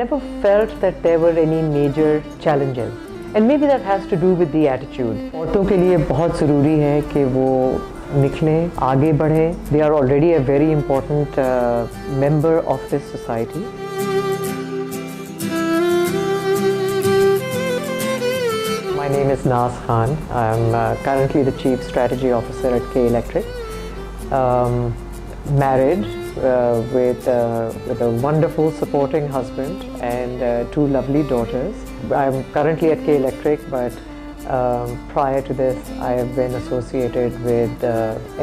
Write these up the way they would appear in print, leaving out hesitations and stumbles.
never felt that there were any major challenges. And maybe that has to do with the attitude. औरतों के लिए बहुत ज़रूरी है कि वो निकलें, आगे बढ़ें. They are already a very important member of this society. My name is Naz Khan. I'm currently the Chief Strategy Officer at K Electric. Married with a wonderful supporting husband and two lovely daughters. I'm currently at K Electric, but prior to this I have been associated with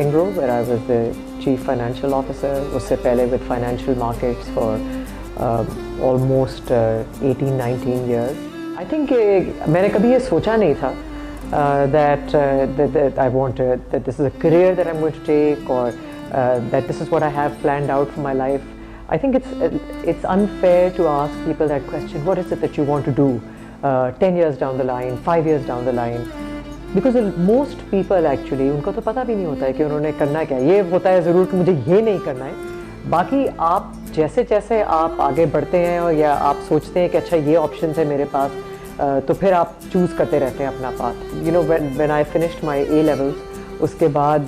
Engro, where I was the Chief Financial Officer. उससे पहले with financial markets for almost 18-19 years. I think मैंने कभी ये सोचा नहीं था that I wanted, that this is a career that I'm going to take, or that this is what I have planned out for my life. I think it's unfair to ask people that question, what is it that you want to do 10 years down the line, 5 years down the line? Because most people actually, उनको तो पता भी नहीं होता है कि उन्होंने करना क्या. ये होता है ज़रूर कि मुझे ये नहीं करना है. बाकी आप जैसे जैसे आप आगे बढ़ते हैं और या आप सोचते हैं कि अच्छा ये ऑप्शन है मेरे पास, तो फिर आप चूज़ करते रहते हैं अपना path. You know, when I finished my A levels, उसके बाद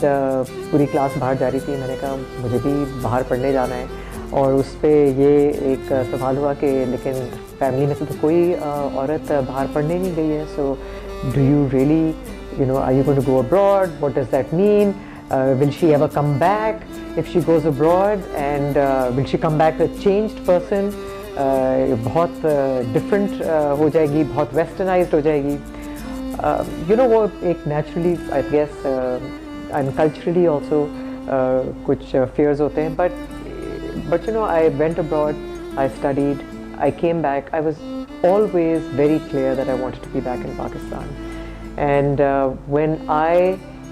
पूरी क्लास बाहर जा रही थी. मैंने कहा मुझे भी बाहर पढ़ने जाना है, और उस पर ये एक सवाल हुआ कि लेकिन फैमिली में से तो कोई औरत बाहर पढ़ने नहीं गई है. So do you really, you know, are you going to go abroad? What does that mean? Will she ever come back if she goes abroad? And will she come back a changed person? बहुत different हो जाएगी, बहुत westernised हो जाएगी. You know, वो एक naturally, I guess, and culturally also कुछ fears होते हैं. But you know, I went abroad, I studied, I came back. I was always very clear that I wanted to be back in Pakistan. And when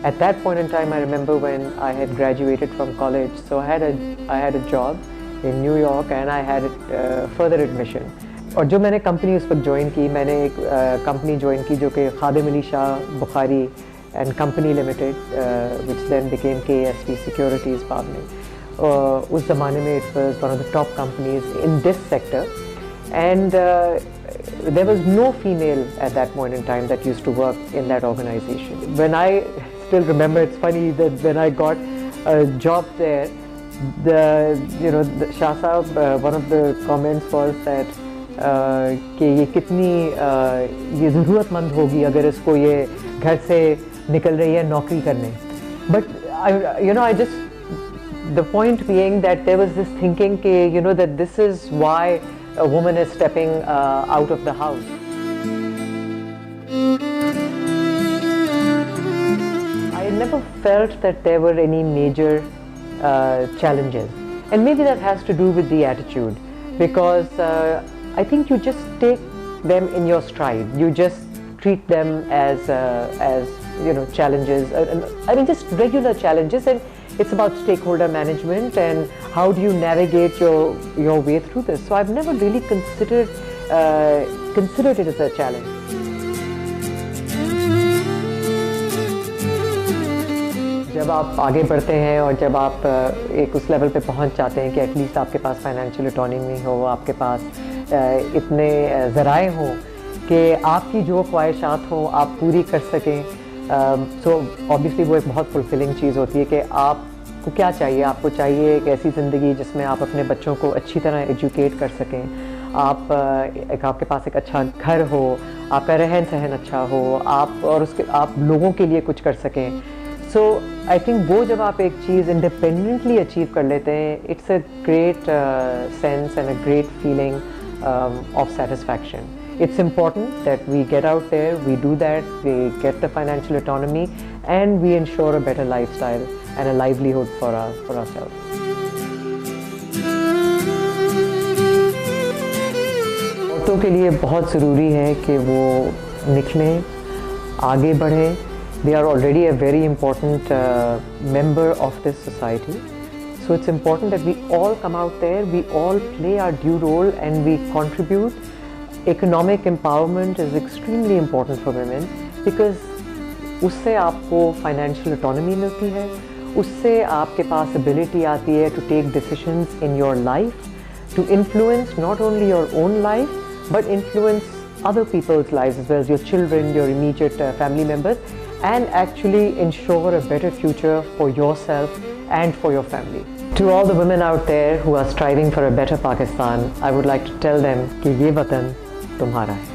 at that point in time, I remember when I had graduated from college, so I had a job in New York, and I had further admission. और जो मैंने company उस वक्त join की, मैंने एक company join की जो कि Khadim Ali Shah Bukhari and company limited, which then became KSP securities बाद में. उस ज़माने में it was one of the top companies in this sector, and there was no female at that point in time that used to work in that organization. When I still remember, it's funny that when I got a job there, the Shah Sahab, one of the comments was that कि ये कितनी ये ज़रूरतमंद होगी अगर इसको ये घर से निकल रही है नौकरी करने. But I just, the point being that there was this thinking कि that this is why a woman is stepping out of the house. I never felt that there were any major challenges, and maybe that has to do with the attitude, because I think you just take them in your stride. You just treat them as challenges. I mean, just regular challenges, and it's about stakeholder management and how do you navigate your way through this. So I've never really considered it as a challenge. जब आप आगे बढ़ते हैं और जब आप एक उस लेवल पे पहुंच जाते हैं कि एटलीस्ट आपके पास फाइनेंशियल ऑटोनॉमी हो, आपके पास इतने ज़राए हों कि आपकी जो ख्वाहिशात हों आप पूरी कर सकें. सो ऑब्वियसली वो एक बहुत फुलफिलिंग चीज़ होती है कि आपको क्या चाहिए. आपको चाहिए एक ऐसी ज़िंदगी जिसमें आप अपने बच्चों को अच्छी तरह एजुकेट कर सकें, आपके पास एक अच्छा घर हो, आपका रहन सहन अच्छा हो, आप लोगों के लिए कुछ कर सकें. सो आई थिंक वो जब आप एक चीज़ इंडिपेंडेंटली अचीव कर लेते हैं, it's a great sense and a great feeling of satisfaction. It's important that we get out there, we do that, we get the financial autonomy, and we ensure a better lifestyle and a livelihood for ourselves. औरतों के लिए बहुत ज़रूरी है कि वो निकलें, आगे बढ़ें. They are already a very important member of this society. So it's important that we all come out there, we all play our due role, and we contribute. Economic empowerment is extremely important for women because उससे आपको financial autonomy मिलती है, उससे आपके पास ability आती है to take decisions in your life to influence not only your own life, but influence other people's lives as well as your children, your immediate family members, and actually ensure a better future for yourself and for your family. To all the women out there who are striving for a better Pakistan, I would like to tell them कि ये वतन तुम्हारा है.